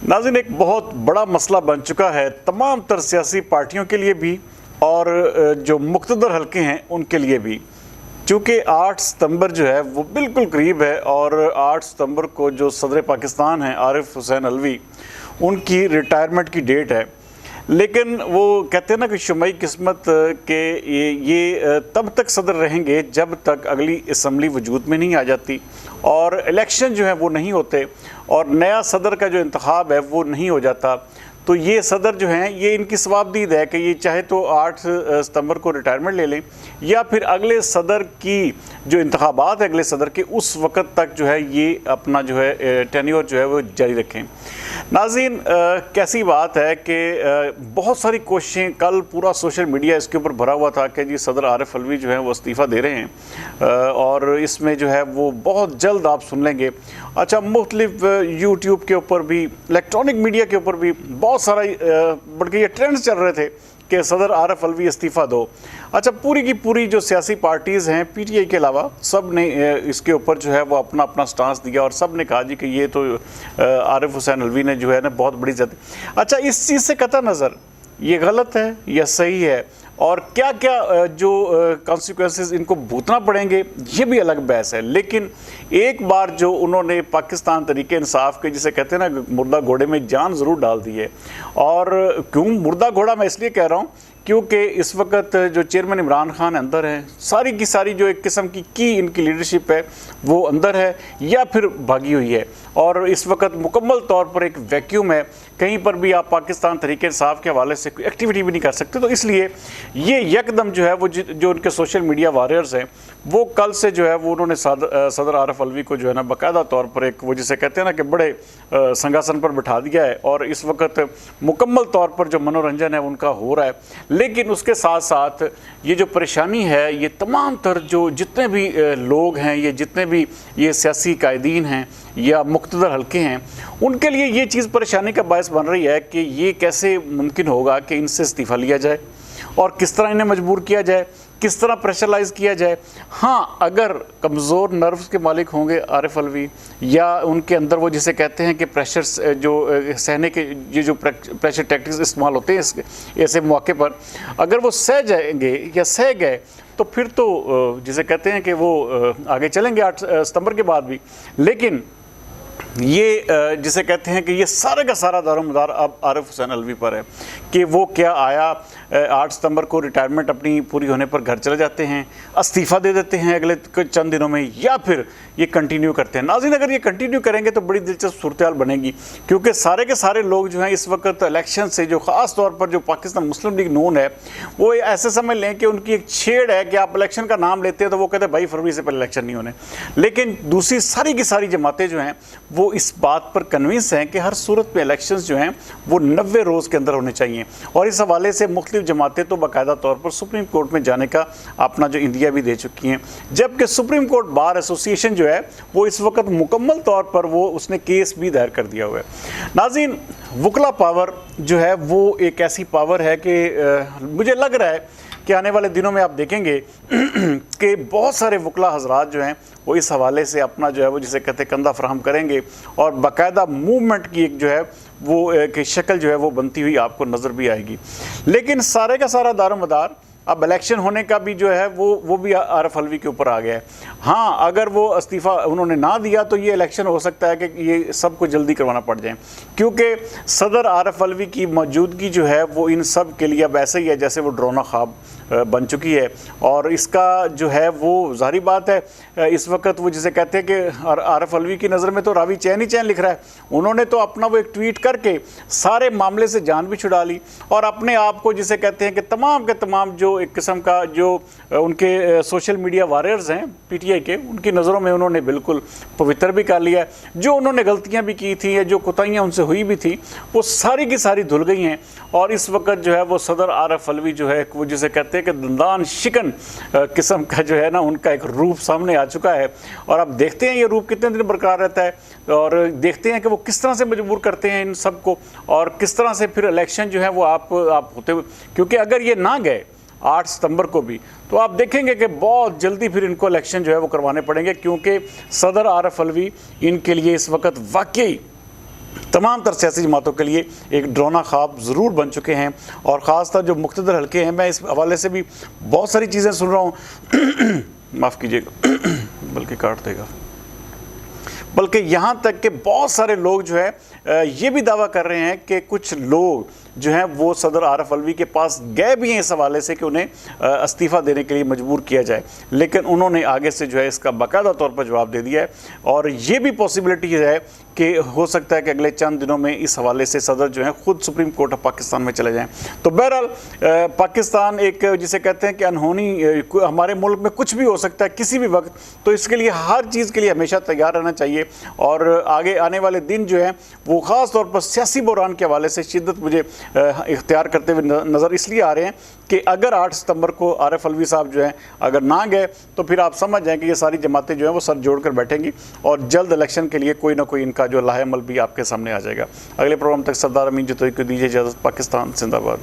नाज़रीन, एक बहुत बड़ा मसला बन चुका है तमाम तर सियासी पार्टियों के लिए भी और जो मुक़्तदर हल्के हैं उनके लिए भी, क्योंकि 8 सितंबर जो है वो बिल्कुल करीब है और 8 सितंबर को जो सदर पाकिस्तान हैं आरिफ हुसैन अलवी, उनकी रिटायरमेंट की डेट है। लेकिन वो कहते हैं ना कि शुमाई किस्मत के ये तब तक सदर रहेंगे जब तक अगली असम्बली वजूद में नहीं आ जाती और इलेक्शन जो है वो नहीं होते और नया सदर का जो इंतखाब है वो नहीं हो जाता। तो ये सदर जो हैं ये इनकी सवाबदीद है कि ये चाहे तो 8 सितंबर को रिटायरमेंट ले लें या फिर अगले सदर की जो इंतखाबात है अगले सदर के उस वक़्त तक जो है ये अपना जो है टेन्योर जो है वो जारी रखें। नाज़रीन, कैसी बात है कि बहुत सारी कोशिशें, कल पूरा सोशल मीडिया इसके ऊपर भरा हुआ था कि जी सदर आरिफ अलवी जो है वो इस्तीफ़ा दे रहे हैं और इसमें जो है वो बहुत जल्द आप सुन लेंगे। अच्छा, मुख्तलिफ यूट्यूब के ऊपर भी, इलेक्ट्रॉनिक मीडिया के ऊपर भी बहुत सारा बल्कि ये ट्रेंड्स चल रहे थे कि सदर आरिफ अलवी इस्तीफ़ा दो। अच्छा, पूरी की पूरी जो सियासी पार्टीज़ हैं पीटीआई के अलावा सब ने इसके ऊपर जो है वो अपना अपना स्टांस दिया और सब ने कहा जी कि ये तो आरिफ हुसैन अलवी ने जो है ना बहुत बड़ी इज्जत। अच्छा, इस चीज़ से कतई नज़र ये गलत है या सही है और क्या क्या जो कॉन्सिक्वेंसेस इनको भुगतना पड़ेंगे ये भी अलग बहस है। लेकिन एक बार जो उन्होंने पाकिस्तान तरीके इंसाफ के, जिसे कहते हैं ना, मुर्दा घोड़े में जान ज़रूर डाल दी है। और क्यों मुर्दा घोड़ा मैं इसलिए कह रहा हूँ क्योंकि इस वक्त जो चेयरमैन इमरान खान अंदर हैं, सारी की सारी जो एक किस्म की इनकी लीडरशिप है वो अंदर है या फिर भागी हुई है और इस वक्त मुकम्मल तौर पर एक वैक्यूम है। कहीं पर भी आप पाकिस्तान तरीके इंसाफ के हवाले से कोई एक्टिविटी भी नहीं कर सकते। तो इसलिए ये यकदम जो है वो जो उनके सोशल मीडिया वॉरियर्स हैं वो कल से जो है वो उन्होंने सदर आरिफ अलवी को जो है ना बाकायदा तौर पर एक, वो जिसे कहते हैं ना कि बड़े संगासन पर बिठा दिया है और इस वक्त मुकम्मल तौर पर जो मनोरंजन है उनका हो रहा है। लेकिन उसके साथ साथ ये जो परेशानी है, ये तमाम तर जो जितने भी लोग हैं, ये जितने भी ये सियासी कायदीन हैं या मुक़्तदर हल्के हैं, उनके लिए ये चीज़ परेशानी का बायस बन रही है कि ये कैसे मुमकिन होगा कि इनसे इस्तीफ़ा लिया जाए और किस तरह इन्हें मजबूर किया जाए, किस तरह प्रेशराइज़ किया जाए। हाँ, अगर कमज़ोर नर्व्स के मालिक होंगे आरिफ अलवी या उनके अंदर वो जिसे कहते हैं कि प्रेशर जो सहने के ये जो प्रेशर टैक्टिक्स इस्तेमाल होते हैं ऐसे मौके पर, अगर वो सह जाएंगे या सह गए तो फिर तो जिसे कहते हैं कि वो आगे चलेंगे 8 सितंबर के बाद भी। लेकिन ये जिसे कहते हैं कि ये सारे का सारा दारोमदार अब आरिफ हुसैन अलवी पर है कि वो क्या आया 8 सितंबर को रिटायरमेंट अपनी पूरी होने पर घर चले जाते हैं, इस्तीफ़ा दे देते हैं अगले चंद दिनों में, या फिर ये कंटिन्यू करते हैं। नाज़रीन, अगर ये कंटिन्यू करेंगे तो बड़ी दिलचस्प सूरत हाल बनेगी क्योंकि सारे के सारे लोग जो हैं इस वक्त इलेक्शन से, जो ख़ास तौर पर जो पाकिस्तान मुस्लिम लीग नून है, वो ऐसे समझ लें कि उनकी एक छेड़ है कि आप इलेक्शन का नाम लेते हैं तो वो कहते हैं 22 फरवरी से पहले इलेक्शन नहीं होने। लेकिन दूसरी सारी की सारी जमातें जो हैं वो इस बात पर कन्विंस हैं कि हर सूरत में इलेक्शंस जो हैं वो 90 रोज़ के अंदर होने चाहिए और इस हवाले से मुख्तलिफ जमातें तो बाकायदा तौर पर सुप्रीम कोर्ट में जाने का अपना जो इंदिया भी दे चुकी हैं। जबकि सुप्रीम कोर्ट बार एसोसिएशन जो है वो इस वक्त मुकम्मल तौर पर वो उसने केस भी दायर कर दिया हुआ है। नाज़रीन, वकला पावर जो है वो एक ऐसी पावर है कि मुझे लग रहा है कि आने वाले दिनों में आप देखेंगे कि बहुत सारे वकला हजरात जो हैं वो इस हवाले से अपना जो है वो जिसे कहते हैं कंधा फराहम करेंगे और बाकायदा मूवमेंट की एक जो है वो एक शक्ल जो है वो बनती हुई आपको नज़र भी आएगी। लेकिन सारे का सारा दारोमदार अब इलेक्शन होने का भी जो है वो भी आरिफ अलवी के ऊपर आ गया है। हाँ, अगर वो इस्तीफ़ा उन्होंने ना दिया तो ये इलेक्शन हो सकता है कि ये सबको जल्दी करवाना पड़ जाए क्योंकि सदर आरिफ अलवी की मौजूदगी जो है वो इन सब के लिए अब ऐसे ही है जैसे वो ड्रोना ख्वाब बन चुकी है। और इसका जो है वो ज़ाहिर बात है इस वक्त वो जिसे कहते हैं कि आरिफ अलवी की नज़र में तो रावी चैन ही चैन लिख रहा है। उन्होंने तो अपना वो एक ट्वीट करके सारे मामले से जान भी छुड़ा ली और अपने आप को जिसे कहते हैं कि तमाम के तमाम जो एक किस्म का जो उनके सोशल मीडिया वॉरियर्स हैं पीटीआई के, उनकी नज़रों में उन्होंने बिल्कुल पवित्र भी कर लिया है। जो उन्होंने गलतियाँ भी की थी या जो कोताहियाँ उनसे हुई भी थी वो सारी की सारी धुल गई हैं और इस वक्त जो है वो सदर आरिफ अलवी जो है वो जिसे कहते हैं कि दंदान शिकन किस्म का जो है ना उनका एक रूप सामने आ चुका है। और अब देखते हैं ये रूप कितने दिन बरकरार रहता है और देखते हैं कि वो किस तरह से मजबूर करते हैं इन सब को और किस तरह से फिर इलेक्शन जो है वो आप होते हुए, क्योंकि अगर ये ना गए 8 सितंबर को भी तो आप देखेंगे कि बहुत जल्दी फिर इनको इलेक्शन जो है वो करवाने पड़ेंगे क्योंकि सदर आरिफ अलवी इनके लिए इस वक्त वाकई तमाम तर सियासी जमातों के लिए एक डरावना ख्वाब ज़रूर बन चुके हैं। और ख़ास तौर जो मुक़्तदर हल्के हैं, मैं इस हवाले से भी बहुत सारी चीज़ें सुन रहा हूँ माफ़ कीजिएगा बल्कि काट देगा, बल्कि यहाँ तक कि बहुत सारे लोग जो है ये भी दावा कर रहे हैं कि कुछ लोग जो हैं वो सदर आरिफ अलवी के पास गए भी हैं इस हवाले से कि उन्हें इस्तीफ़ा देने के लिए मजबूर किया जाए, लेकिन उन्होंने आगे से जो है इसका बाकायदा तौर पर जवाब दे दिया है। और ये भी पॉसिबिलिटी है कि हो सकता है कि अगले चंद दिनों में इस हवाले से सदर जो है ख़ुद सुप्रीम कोर्ट ऑफ पाकिस्तान में चले जाएं। तो बहरहाल पाकिस्तान एक जिसे कहते हैं कि अनहोनी, हमारे मुल्क में कुछ भी हो सकता है किसी भी वक्त, तो इसके लिए हर चीज़ के लिए हमेशा तैयार रहना चाहिए। और आगे आने वाले दिन जो है वो ख़ास तौर पर सियासी बहरान के हवाले से शिद्दत मुझे इख्तियार करते हुए नज़र इसलिए आ रहे हैं कि अगर 8 सितंबर को आरिफ अलवी साहब जो हैं अगर ना गए तो फिर आप समझ जाएं कि ये सारी जमातें जो हैं वो सर जोड़ कर बैठेंगी और जल्द इलेक्शन के लिए कोई ना कोई इनका जो लाहेअमल भी आपके सामने आ जाएगा। अगले प्रोग्राम तक सरदार अमीन जतोई को दीजिए इजाज़त। पाकिस्तान जिंदाबाद।